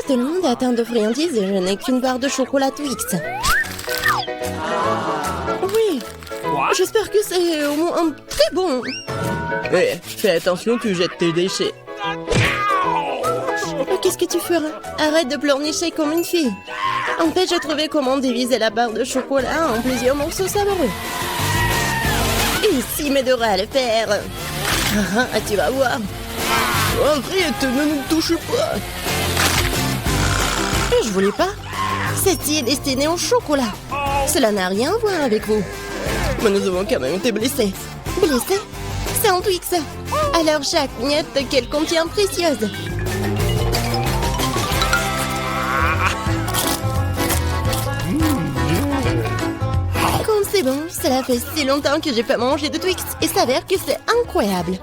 Tout le monde est atteint de friandises et je n'ai qu'une barre de chocolat Twix. Oui, j'espère que c'est au moins très bon. Hé, fais attention, tu jettes tes déchets. Qu'est-ce que tu feras? Arrête de pleurnicher comme une fille. En fait, j'ai trouvé comment diviser la barre de chocolat en plusieurs morceaux savoureux. Ici m'aidera à le faire. Tu vas voir. Arrête, ne nous touche pas. Je voulais pas. Ceci est destiné au chocolat. Cela n'a rien à voir avec vous. Mais nous avons quand même été blessés. Blessé? C'est un Twix. Alors chaque miette qu'elle contient précieuse. Comme c'est bon, cela fait si longtemps que j'ai pas mangé de Twix et s'avère que c'est incroyable.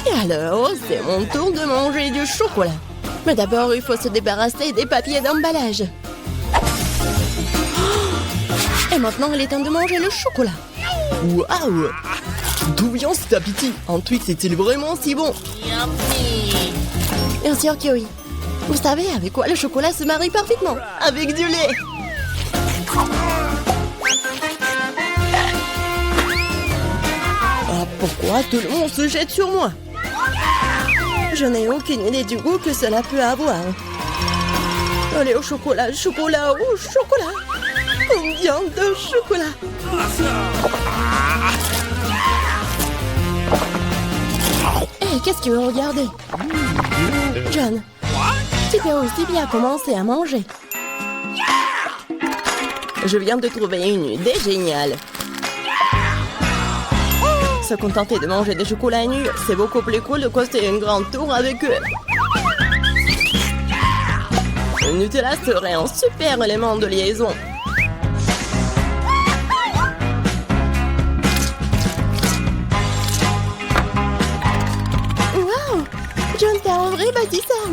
Et alors, c'est mon tour de manger du chocolat. Mais d'abord, il faut se débarrasser des papiers d'emballage. Et maintenant, il est temps de manger le chocolat. Waouh! D'où vient cet appétit? Un Twix est-il vraiment si bon? Bien sûr que oui. Vous savez avec quoi le chocolat se marie parfaitement? Avec du lait. Ah, pourquoi tout le monde se jette sur moi? Je n'ai aucune idée du goût que cela peut avoir. Allez, au chocolat, chocolat, au chocolat. Combien de chocolat? Hé, qu'est-ce que vous regardez? John, tu peux aussi bien commencer à manger. Je viens de trouver une idée géniale. Se contenter de manger des chocolats nus, c'est beaucoup plus cool de coster une grande tour avec eux. Le Nutella serait un super élément de liaison. Wow! John, t'es un vrai bâtisseur!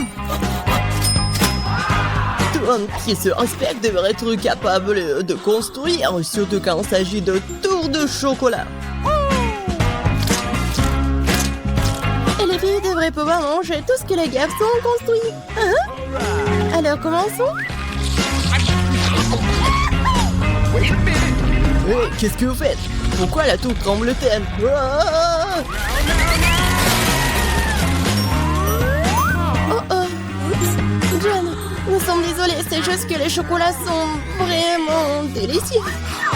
Tout homme qui se respecte devrait être capable de construire, surtout quand il s'agit de tours de chocolat. Et les filles devraient pouvoir manger tout ce que les garçons ont construit. Hein? Alors commençons. Hé, qu'est-ce que vous faites? Pourquoi la tour tremble-t-elle? Ah! Oh oh! John, nous sommes désolés, c'est juste que les chocolats sont vraiment délicieux.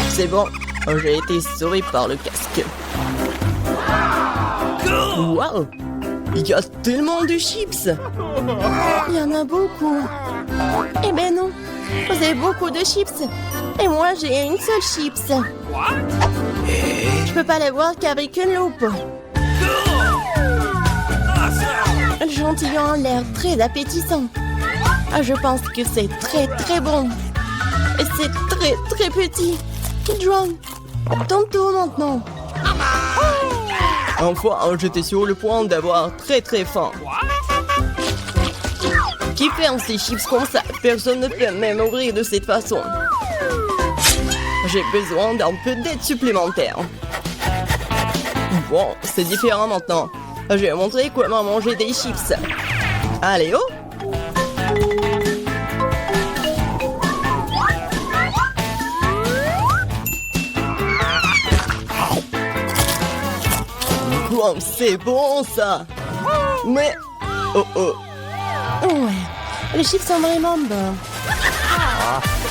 C'est bon, j'ai été sauvé par le casque. Waouh! Il y a tellement de chips! Il y en a beaucoup. Eh ben non, vous avez beaucoup de chips. Et moi, j'ai une seule chips. Je peux pas les voir qu'avec une loupe. Le chantillon a l'air très appétissant. Ah, je pense que c'est très très bon. Et c'est très très petit. John, ton tour maintenant. Enfin, j'étais sur le point d'avoir très très faim. Qui ferme ces chips comme ça? Personne ne peut même ouvrir de cette façon. J'ai besoin d'un peu d'aide supplémentaire. Bon, c'est différent maintenant. Je vais montrer comment manger des chips. Allez, oh! Wow, c'est bon ça! Mais... Oh oh! Ouais, les chips sont vraiment bons.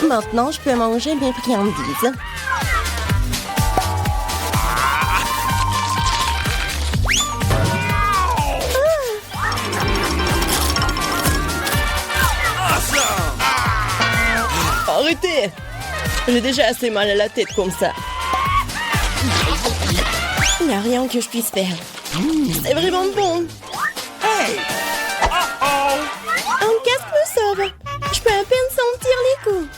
Maintenant, je peux manger mes friandises. Arrêtez! J'ai déjà assez mal à la tête comme ça. Il n'y a rien que je puisse faire. C'est vraiment bon. Hey! Uh-oh! Un casque me sauve. Je peux à peine sentir les coups.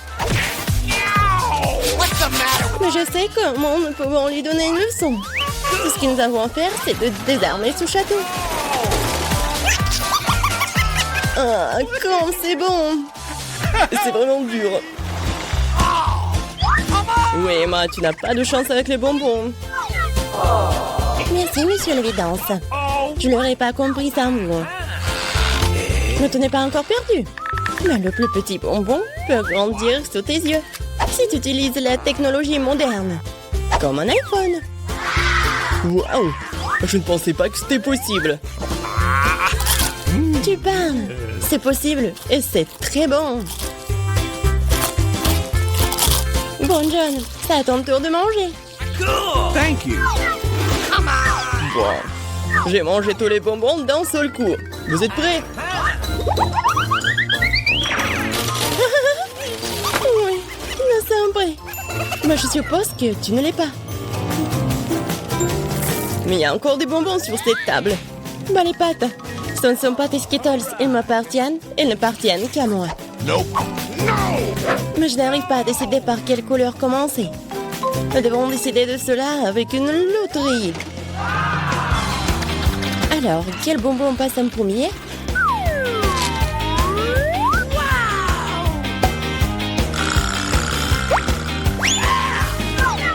What's the matter with Mais je sais comment nous pouvons lui donner une leçon. Tout ce que nous avons à faire, c'est de désarmer ce château. Ah, comme c'est bon. C'est vraiment dur. Oui, Emma, tu n'as pas de chance avec les bonbons. Merci, monsieur l'évidence. Oh. Je l'aurais pas compris sans vous. Ne t'en es pas encore perdu. Mais le plus petit bonbon peut grandir sous tes yeux si tu utilises la technologie moderne, comme un iPhone. Waouh! Je ne pensais pas que c'était possible. Tu parles. C'est possible et c'est très bon. Bon, John, c'est à ton tour de manger. Thank you. Bon. J'ai mangé tous les bonbons d'un seul coup. Vous êtes prêts? Oui, nous sommes prêts. Mais je suppose que tu ne l'es pas. Mais il y a encore des bonbons sur cette table. Bah les pâtes, ce ne sont pas tes Skittles. Ils m'appartiennent. Ils n'appartiennent qu'à moi. Nope. No. Mais je n'arrive pas à décider par quelle couleur commencer. Nous devons décider de cela avec une loterie. Alors, quel bonbon passe en premier?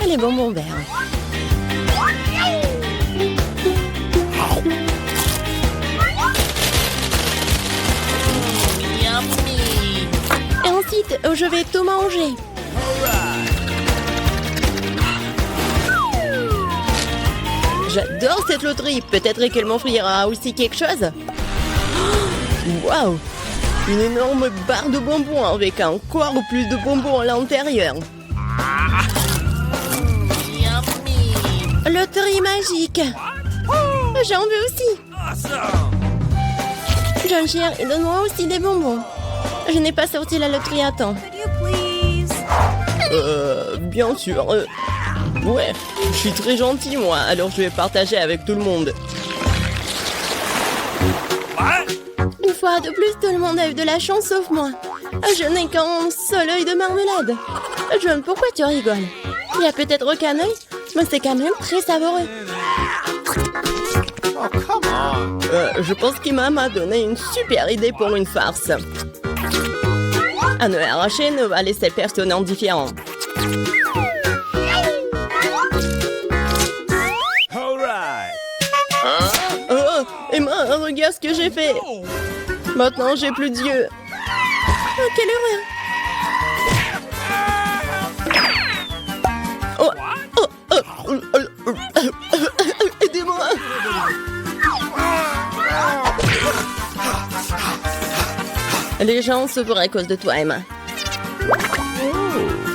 Les bonbons verts. Et ensuite, je vais tout manger. J'adore cette loterie. Peut-être qu'elle m'offrira aussi quelque chose. Waouh! Une énorme barre de bonbons avec encore plus de bonbons à l'intérieur. Loterie magique. J'en veux aussi. Awesome. John Cher, donne-moi aussi des bonbons. Je n'ai pas sorti la loterie à temps. Bien sûr. Ouais, je suis très gentil, moi. Alors je vais partager avec tout le monde. What? Une fois de plus, tout le monde a eu de la chance sauf moi. Je n'ai qu'un seul œil de marmelade. John, pourquoi tu rigoles? Il y a peut-être aucun œil, mais c'est quand même très savoureux. Oh, come on. Je pense qu'Emma m'a donné une super idée pour une farce. Un œil arraché ne va laisser personne indifférent. All right. Oh, Emma, regarde ce que j'ai fait. Oh. Maintenant, j'ai plus d'yeux. Oh, quelle horreur! Aidez-moi! Les gens se feraient à cause de toi, Emma.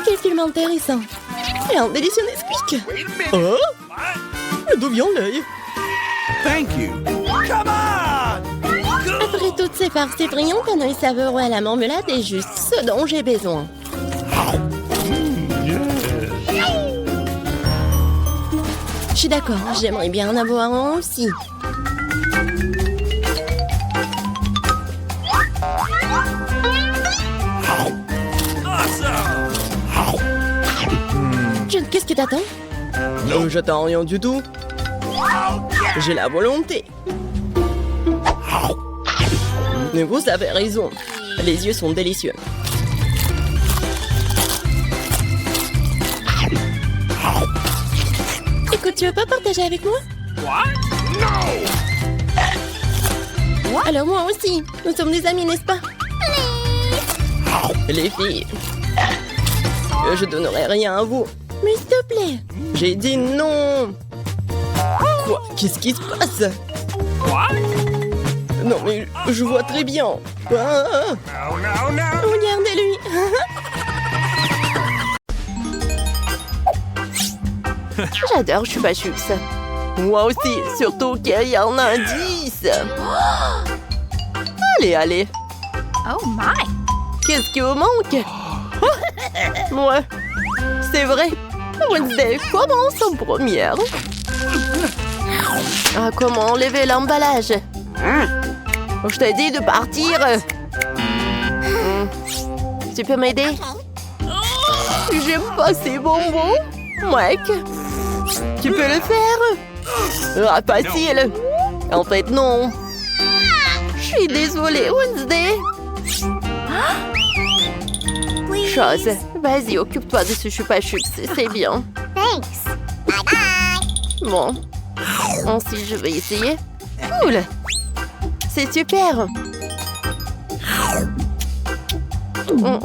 Quel film intéressant! Et un délicieux Nesquik. Wait a minute. Oh, What? d'où vient l'œil? Thank you. Come on. Après toutes ces farces effrayantes, un œil savoureux à la marmelade est juste ce dont j'ai besoin. Je suis d'accord, j'aimerais bien en avoir un aussi. Awesome. John, qu'est-ce que t'attends? J'attends rien du tout. J'ai la volonté. Mais vous avez raison. Les yeux sont délicieux. Écoute, tu veux pas partager avec moi? What? No. Alors moi aussi, nous sommes des amis, n'est-ce pas? Les filles, je donnerai rien à vous. Mais s'il te plaît. J'ai dit non. Quoi? Qu'est-ce qui se passe? What? Non mais je vois très bien. Ah, No, no, no. Regardez-lui. j'adore Chupa Chups. Moi aussi, surtout qu'il y a un indice. Allez, allez. Oh my! Qu'est-ce qui vous manque? Ouais, c'est vrai. Wednesday commence en première. Ah, comment enlever l'emballage? Je t'ai dit de partir. Tu peux m'aider? J'aime pas ces bonbons. Mec, tu peux le faire? Ah, facile. En fait, non. Je suis désolée, Wednesday. Chose, vas-y, occupe-toi de ce Chupa Chups, c'est bien. Thanks. Bye bye. Bon, Ensuite, je vais essayer. Cool. C'est super.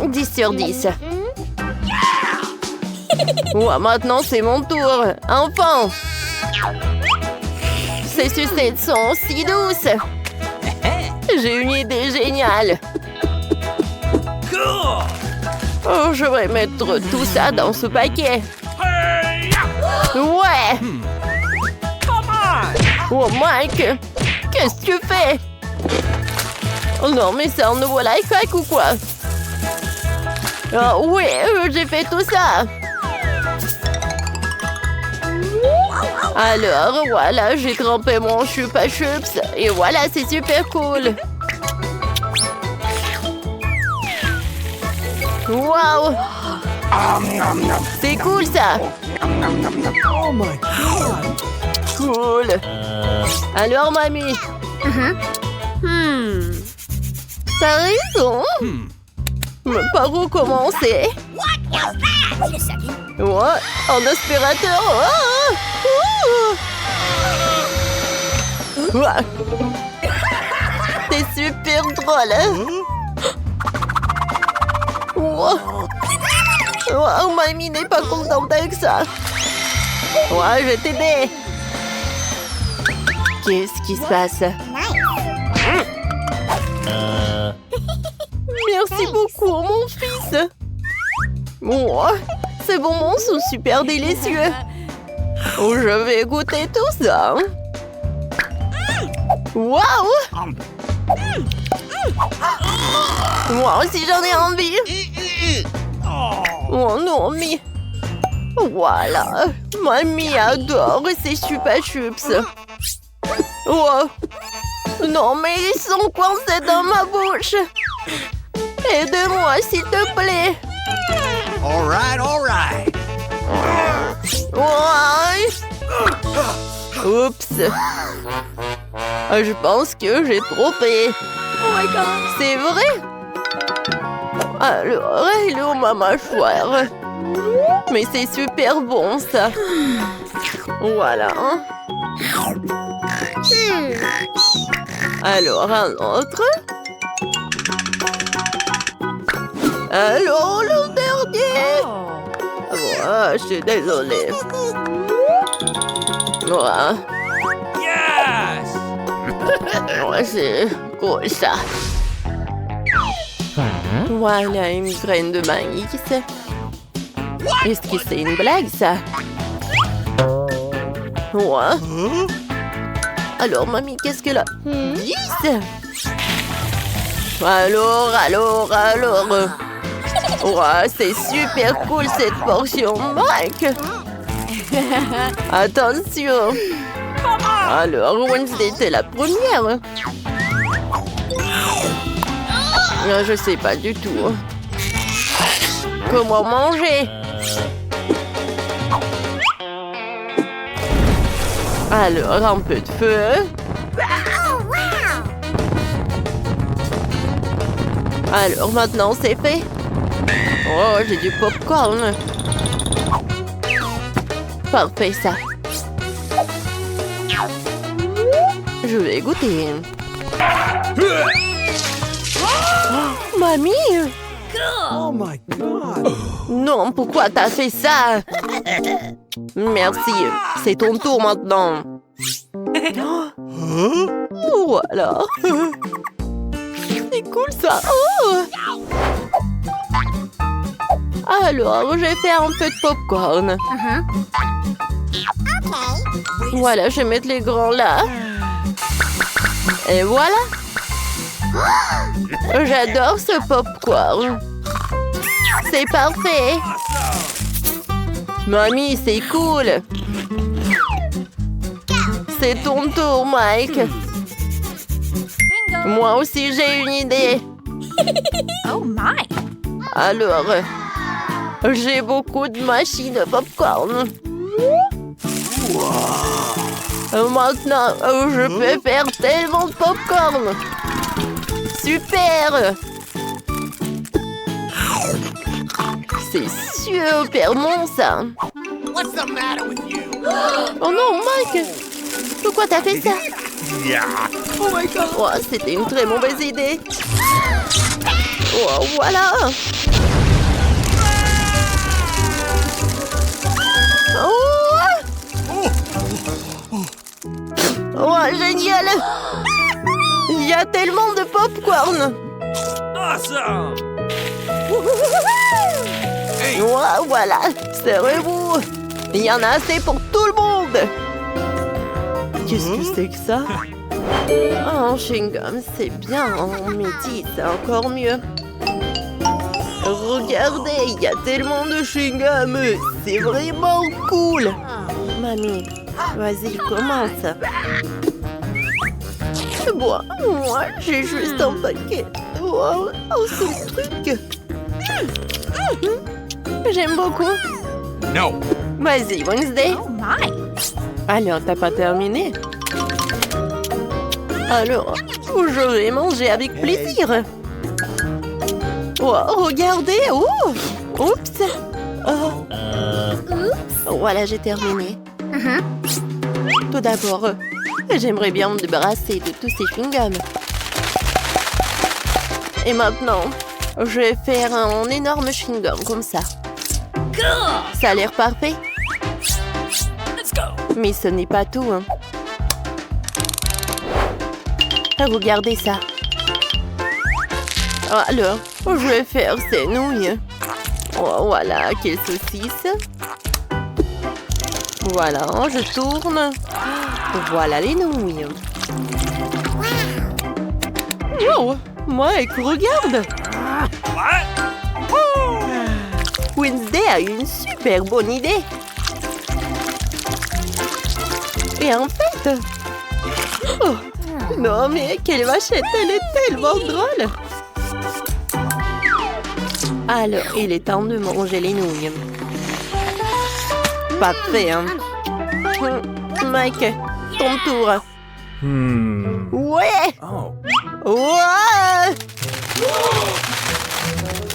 10 sur 10. Ouais, maintenant, c'est mon tour. Enfin. Ces sucettes sont si douces. J'ai une idée géniale. Cool. Oh, je vais mettre tout ça dans ce paquet. Ouais. Oh, Mike. Qu'est-ce que tu fais? Oh non, mais c'est un nouveau life hack ou quoi? Oh, oui, j'ai fait tout ça. Alors, voilà, j'ai trempé mon chupa chups. Et voilà, c'est super cool. Wow! C'est cool, ça! Oh my God. Cool! Alors, mamie? T'as raison! Mais par où commencer? Ouais, un aspirateur! Ouais. C'est super drôle! Wow. Wow, mamie n'est pas contente avec ça. Ouais, je vais t'aider. Qu'est-ce qui se passe? Merci beaucoup, mon fils. Oh, ces bonbons sont super délicieux. Oh, je vais goûter tout ça. Waouh! Moi aussi, j'en ai envie. Oh non, mais... Voilà. Mamie adore ces chupa chups. Oh. Non, mais ils sont coincés dans ma bouche. Aide-moi, s'il te plaît. All right. Ouais. Oups. Je pense que j'ai trompé. Oh my God. C'est vrai? Alors, elle est où ma mâchoire? Mais c'est super bon, ça. Voilà. Alors, un autre. Alors, le dernier. Ouais, je suis désolée. Ouais. Yes. Ouais, c'est cool, ça. Voilà une graine de maïs. Est-ce que c'est une blague, ça? Ouais. Alors, mamie, qu'est-ce qu'elle a? 10? Alors. Ouais, c'est super cool, cette portion, Mike. Attention. Alors, Wednesday était la première. Je sais pas du tout. Comment manger? Alors, un peu de feu. Alors, maintenant, c'est fait. Oh, j'ai du popcorn. Parfait, ça. Je vais goûter. Oh, mamie! Oh my God. Non, pourquoi t'as fait ça? Merci, c'est ton tour maintenant. Voilà. C'est cool ça. Oh. Alors, je vais faire un peu de popcorn. Voilà, je vais mettre les grands là. Et voilà. J'adore ce popcorn. C'est parfait. Mamie, c'est cool. C'est ton tour, Mike. Moi aussi, j'ai une idée. Oh my! Alors, j'ai beaucoup de machines de popcorn. Maintenant, je peux faire tellement de popcorn. Super! C'est super bon, ça. What's the matter with you? Oh non, Mike! Pourquoi t'as fait ça? Oh my god! Oh, c'était une très mauvaise idée. Oh, voilà! Oh! Oh, génial! Il y a tellement de popcorn! Awesome! Oh, voilà! Serrez-vous! Il y en a assez pour tout le monde! Qu'est-ce que c'est que ça? Oh, chewing-gum, c'est bien, mais dis, c'est encore mieux. Regardez, il y a tellement de chewing-gum, c'est vraiment cool. Mamie, vas-y, commence. Bon, moi, j'ai juste un paquet. Wow, oh, ce truc. J'aime beaucoup. No. Vas-y, Wednesday. Oh my. Alors, t'as pas terminé? Alors, je vais manger avec plaisir. Oh, regardez! Oh! Oups! Oh. Voilà, j'ai terminé. Tout d'abord, j'aimerais bien me débarrasser de tous ces chewing-gums. Et maintenant, je vais faire un énorme chewing-gum comme ça. Ça a l'air parfait. Let's go. Mais ce n'est pas tout, hein. Regardez ça. Alors, je vais faire ces nouilles. Oh, voilà, quelle saucisse. Voilà, je tourne. Voilà les nouilles. Oh, Mike, regarde. What? Wednesday a une super bonne idée. Et en fait... Oh, non, mais quelle vachette, elle est tellement drôle. Alors, il est temps de manger les nouilles. Parfait, hein? Mike, ton tour. Ouais! Oh. Ouais!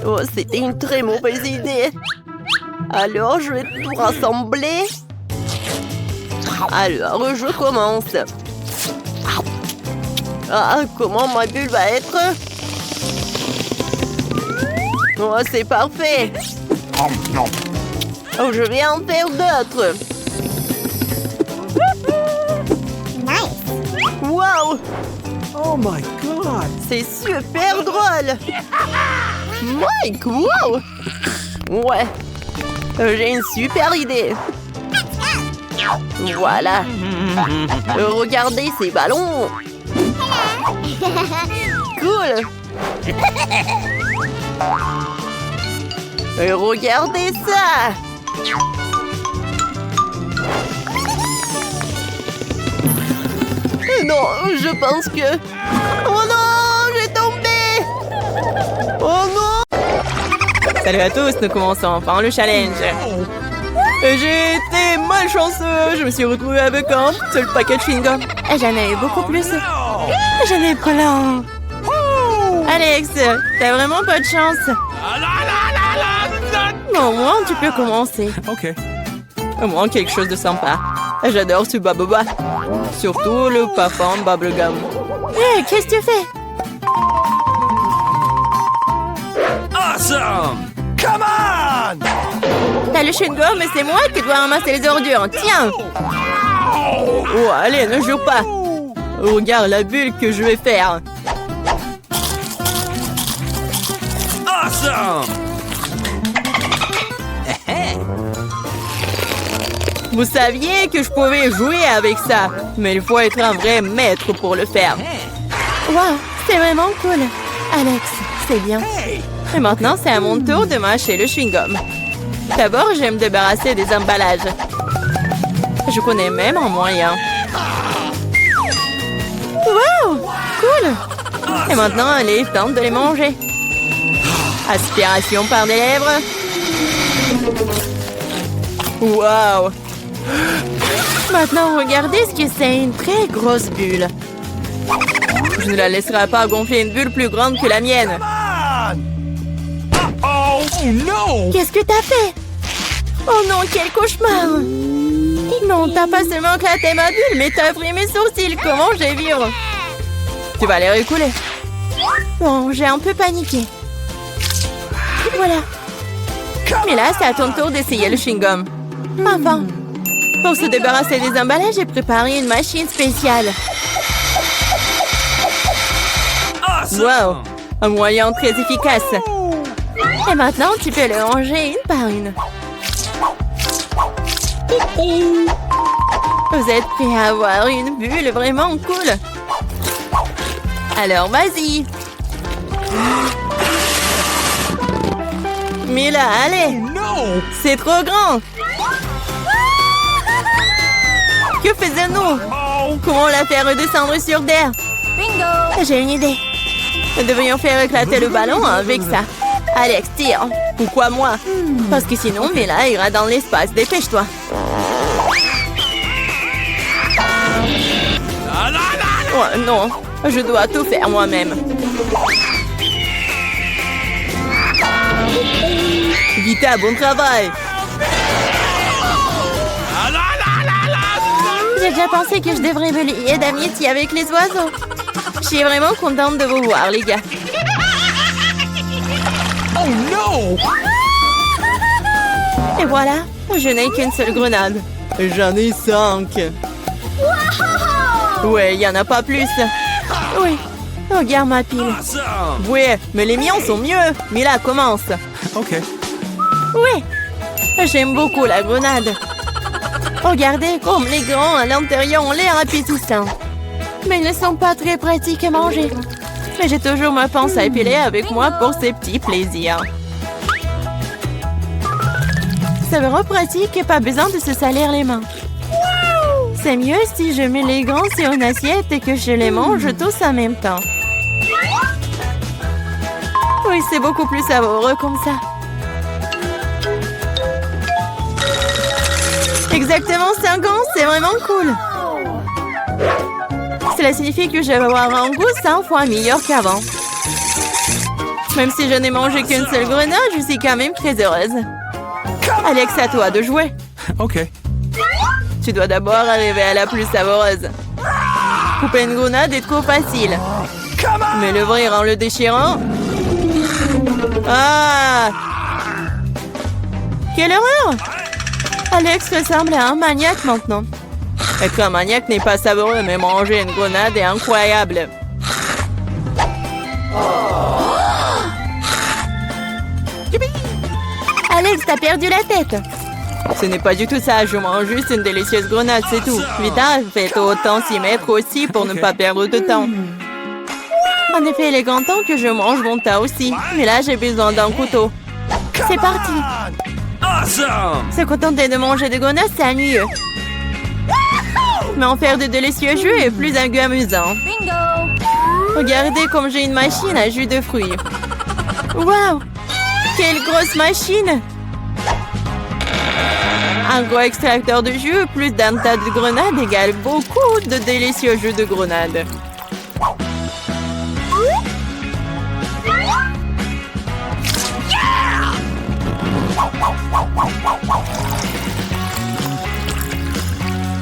Oh, c'était une très mauvaise idée. Alors, je vais tout rassembler. Alors, je commence. Ah, comment ma bulle va être? Oh, c'est parfait. Oh, je vais en faire d'autres. Wow! Oh my god. C'est super drôle. Mike, wow! Ouais, j'ai une super idée. Voilà. Regardez ces ballons. Cool. Et regardez ça. Non, je pense que... Oh non, j'ai tombé. Oh non. Salut à tous, nous commençons enfin le challenge. J'ai été malchanceux. Je me suis retrouvée avec un seul paquet de chewing-gum. J'en ai eu beaucoup plus. J'en ai plein. Alex, t'as vraiment pas de chance. Au moins, tu peux commencer. Okay. Au moins, quelque chose de sympa. J'adore ce baboba. Surtout le parfum bubblegum. Hé, qu'est-ce que tu fais? Awesome. Come on. T'as le chewing-gum, mais c'est moi qui dois ramasser les ordures. Tiens. Oh, allez, ne joue pas. Regarde la bulle que je vais faire. Awesome. Vous saviez que je pouvais jouer avec ça, mais il faut être un vrai maître pour le faire. Wow, c'est vraiment cool. Alex, c'est bien. Et maintenant, c'est à mon tour de mâcher le chewing-gum. D'abord, je vais me débarrasser des emballages. Je connais même un moyen. Wow, cool. Et maintenant, il est temps de les manger. Aspiration par des lèvres. Wow. Maintenant, regardez ce que c'est, une très grosse bulle. Je ne la laisserai pas gonfler une bulle plus grande que la mienne. Oh no. Qu'est-ce que t'as fait? Oh non, quel cauchemar! Non, t'as pas seulement éclaté ma bulle, mais t'as pris mes sourcils. Comment je vais vivre? Tu vas les récouler. Bon, j'ai un peu paniqué. Voilà. Mais là, c'est à ton tour d'essayer le chewing-gum. Enfin. Pour se débarrasser des emballages, j'ai préparé une machine spéciale. Wow, un moyen très efficace. Et maintenant, tu peux le ranger une par une. Vous êtes prêts à avoir une bulle vraiment cool? Alors, vas-y. Mais là, allez. No! C'est trop grand. Que faisons-nous? Comment la faire redescendre sur terre? Bingo! J'ai une idée. Nous devrions faire éclater le ballon avec ça. Alex, tire. Pourquoi moi? Parce que sinon, Mila ira dans l'espace. Dépêche-toi. Oh, non, je dois tout faire moi-même. Vita, bon travail. J'ai déjà pensé que je devrais me lier d'amitié avec les oiseaux. Je suis vraiment contente de vous voir, les gars. Oh no! Et voilà, je n'ai qu'une seule grenade. J'en ai 5. Ouais, il n'y en a pas plus. Oui, regarde ma pile. Awesome! Ouais, mais les miens sont mieux. Mila, commence. Okay. Oui, j'aime beaucoup la grenade. Regardez comme les grands à l'intérieur ont l'air appétissants. Mais ils ne sont pas très pratiques à manger. Mais j'ai toujours ma pince à épiler avec moi pour ces petits plaisirs. C'est vraiment pratique et pas besoin de se salir les mains. C'est mieux si je mets les gants sur une assiette et que je les mange tous en même temps. Oui, c'est beaucoup plus savoureux comme ça. Exactement 5 ans, c'est vraiment cool. Cela signifie que je vais avoir un goût 100 fois meilleur qu'avant. Même si je n'ai mangé qu'une seule grenade, je suis quand même très heureuse. Alex, à toi de jouer. Okay. Tu dois d'abord arriver à la plus savoureuse. Couper une grenade est trop facile. Mais l'ouvrir en le déchirant... Ah! Quelle horreur! Alex ressemble à un maniaque maintenant. Être un maniaque n'est pas savoureux, mais manger une grenade est incroyable. Alex, t'as perdu la tête. Ce n'est pas du tout ça, je mange juste une délicieuse grenade, c'est tout. Vita, faites autant s'y mettre aussi pour ne pas perdre de temps. En effet, il est grand temps que je mange mon tas aussi. Mais là, j'ai besoin d'un couteau. C'est parti. Awesome! Se contenter de manger des grenades, c'est ennuyeux. Mais en faire de délicieux jus est plus un goût amusant. Bingo! Regardez comme j'ai une machine à jus de fruits. Waouh! Quelle grosse machine! Un gros extracteur de jus plus d'un tas de grenades égale beaucoup de délicieux jus de grenades.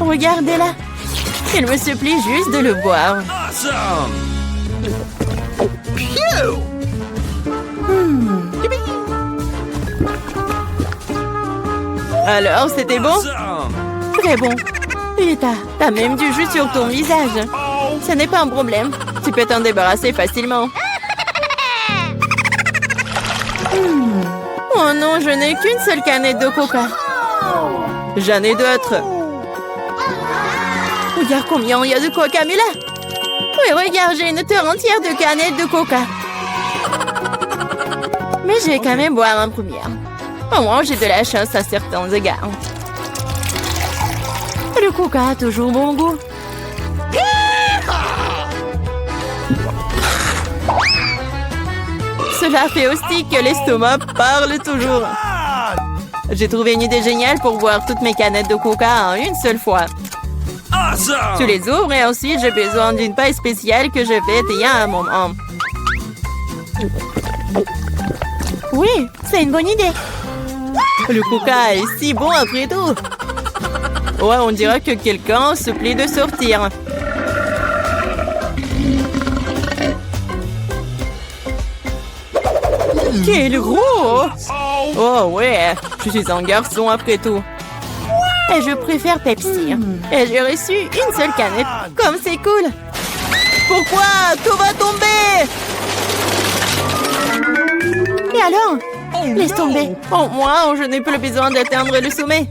Regardez-la. Il me supplie juste de le boire. Awesome! Alors, c'était bon? Awesome! Très bon. Vita, t'as même du jus sur ton visage. Ce n'est pas un problème. Tu peux t'en débarrasser facilement. Oh non, je n'ai qu'une seule canette de coca. J'en ai d'autres. Regarde combien il y a de coca, mais là. Oui, regarde, j'ai une terre entière de canettes de coca. Mais je vais quand même boire en première. Au moins, j'ai de la chance à certains égards. Le coca a toujours bon goût. Cela fait aussi que l'estomac parle toujours. J'ai trouvé une idée géniale pour boire toutes mes canettes de coca en une seule fois. Awesome! Tu les ouvres et ensuite j'ai besoin d'une paille spéciale que je vais il y a un moment. Oui, c'est une bonne idée. Le coca est si bon après tout. Ouais, on dirait que quelqu'un se plaît de sortir. Quel gros! Oh ouais, je suis un garçon après tout. Et je préfère Pepsi. Et j'ai reçu une seule canette. Comme c'est cool. Pourquoi? Tout va tomber! Et alors? Laisse tomber. Oh, moi, je n'ai plus besoin d'atteindre le sommet.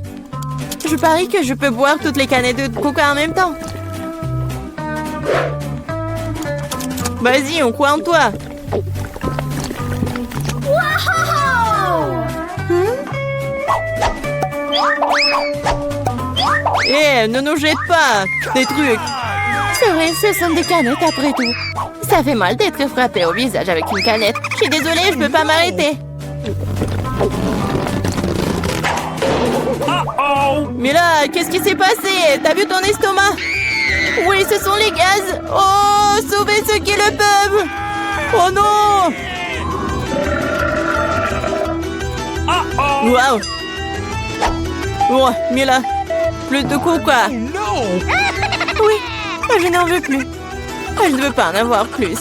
Je parie que je peux boire toutes les canettes de coca en même temps. Vas-y, on croit en toi. Eh, ne nous jette pas des trucs. C'est vrai, ce sont des canettes après tout. Ça fait mal d'être frappé au visage avec une canette. Je suis désolée, je peux pas m'arrêter. Mais là, qu'est-ce qui s'est passé? T'as vu ton estomac? Oui, ce sont les gaz. Oh, sauvez ceux qui le peuvent. Oh non. Waouh. Oh, Mila, plus de coca. Oui, je n'en veux plus. Je ne veux pas en avoir plus.